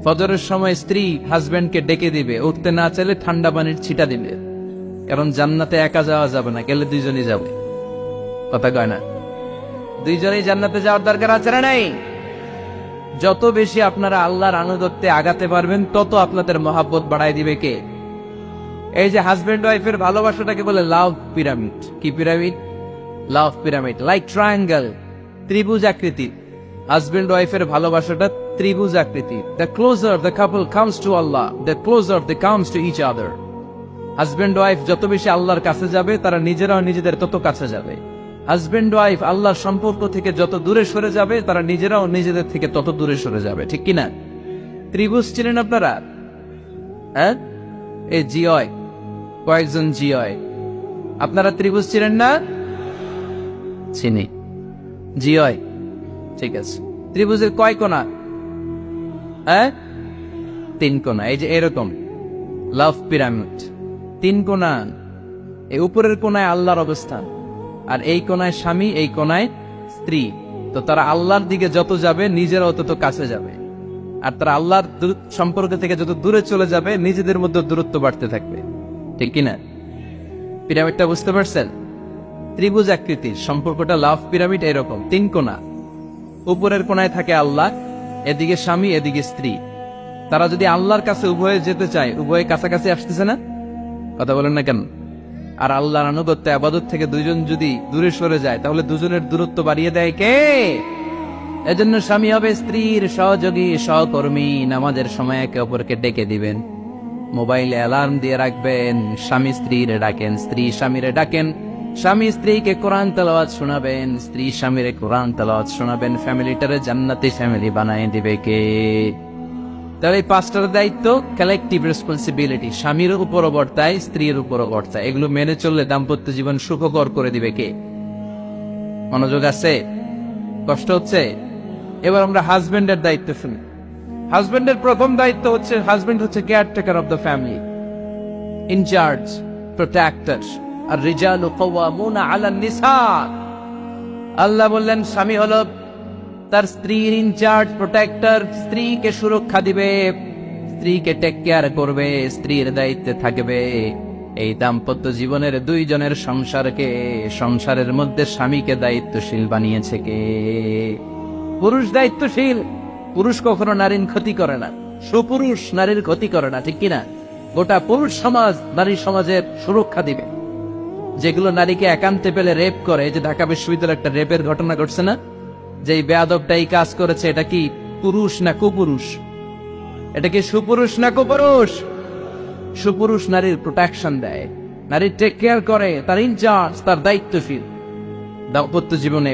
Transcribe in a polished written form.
ফজরের সময় স্ত্রী হাজবেন্ডকে ডেকে দিবে, উঠতে না চাইলে ঠান্ডা পানির ছিটা দিবে, কারণ জান্নাতে একা যাওয়া যাবে না, গেলে দুইজনই যাবে। কথা কয় না? দুইজনেই জান্নাতে যাওয়ার দরকার আছে না নাই? যত বেশি আপনারা আল্লাহর আনুগত্যে আগাতে পারবেন, তত আপনাদের মহাব্বত বাড়ায় দিবে কে? এই যে হাজবেন্ড ওয়াইফের ভালোবাসাটাকে বলে লাভ পিরামিড। কি pyramid? Love pyramid, like triangle, ত্রিভুজ আকৃতির। হাজবেন্ড ওয়াইফের ভালোবাসাটা ত্রিভুজ আকৃতির। The closer the couple comes to Allah, the closer they comes to each other. Husband wife যত বেশি আল্লাহর কাছে যাবে, তারা নিজেরাও নিজেদের তত কাছে যাবে। হাজবেন্ড ওয়াইফ আল্লাহর সম্পর্ক থেকে যত দূরে সরে যাবে, তারা নিজেরাও নিজেদের থেকে তত দূরে সরে যাবে। ঠিক কিনা? ত্রিভুজ চিনেন আপনারা? হ্যাঁ, এই জিয়, কয়েকজন জিয়। আপনারা ত্রিভুজ চিনেন না? চিনি। জিয়, ঠিক আছে। ত্রিভুজের কয় কোণা? হ্যাঁ, 3 কোণা। এই যে এরকম লাভ পিরামিড, 3 কোণা। এই উপরের কোণায় আল্লাহর অবস্থান, আর এই কোণায় স্বামী, এই কোণায় স্ত্রী। তো তারা আল্লাহর দিকে যত যাবে, নিজেরাও তত কাছে যাবে। আর তারা আল্লাহর সম্পর্ক থেকে যত দূরে চলে যাবে, নিজেদের মধ্যে দূরত্ব বাড়তে থাকবে। ঠিক কিনা? পিরামিডটা বুঝতে পারছেন? ত্রিভুজ আকৃতির সম্পর্কটা লাভ পিরামিড এরকম, 3 কোণা। উপরের কোণায় থাকে আল্লাহ, এদিকে স্বামী, এদিকে স্ত্রী। তারা যদি আল্লাহর কাছে উভয়ে যেতে চায়, উভয়ে কাছাকাছি আসতেছে না? কথা বলেন না কেন? আর আল্লাহর আনুগত্য আবাদত থেকে দুইজন যদি দূরে সরে যায়, তাহলে দুজনের দূরত্ব বাড়িয়ে দেয় কে? এজন্য স্বামী হবে স্ত্রীর সহযোগী, সহকর্মী। নামাজের সময় একে অপরকে ডেকে দিবেন, মোবাইলে অ্যালার্ম দিয়ে রাখবেন। স্বামী স্ত্রীরে ডাকেন, স্ত্রী স্বামীরে ডাকেন। স্বামী স্ত্রীকে কোরআন তেলাওয়াত শোনাবেন, স্ত্রী স্বামীরে কোরআন তেলাওয়াত শোনাবেন। ফ্যামিলিটারে জান্নাতি ফ্যামিলি বানায় দিবে কে? তাহলে এই 5টার দায়িত্ব কালেকটিভ রেসপন্সিবিলিটি, স্বামীর উপরও বর্তায়, স্ত্রীর উপরও বর্তায়। এগুলো মেনে চললে দাম্পত্য জীবন সুখকর করে দিবে কে? মনোযোগ আছে? কষ্ট হচ্ছে? এবার আমরা হাজবেন্ডের দায়িত্ব শুনি। হাজবেন্ডের প্রথম দায়িত্ব হচ্ছে, হাজবেন্ড হচ্ছে caretaker of the family, in charge, protector. আর রিজালু কাওয়ামুনা আলান নিসা। আল্লাহ বললেন স্বামী হলো তার স্ত্রীর ইনচার্জ, প্রোটেক্টর। স্ত্রীকে সুরক্ষা দিবে, স্ত্রীকে টেক কেয়ার করবে, স্ত্রীর দায়িত্বে থাকবে। এই দাম্পত্য জীবনের দুইজনের সংসারকে, সংসারের মধ্যে স্বামীকে দায়িত্বশীল বানিয়েছে কে? পুরুষ দায়িত্বশীল। পুরুষ কখনো নারীর ক্ষতি করে না, সুপুরুষ নারীর ক্ষতি করে না। ঠিক কিনা? গোটা পুরুষ সমাজ নারী সমাজের সুরক্ষা দিবে। যেগুলো নারীকে একান্তে পেলে রেপ করে, যে ঢাকা বিশ্ববিদ্যালয়ে একটা রেপের ঘটনা ঘটছে না, যে বেয়াদবটা এই কাজ করেছে, এটা কি পুরুষ না কুপুরুষ? এটা কি সুপুরুষ না কুপুরুষ? সুপুরুষ নারীর প্রোটেকশন দেয়, নারীর টেক কেয়ার করে, তার ইনচার্জ, তার দায়িত্বশীল। দাম্পত্য জীবনে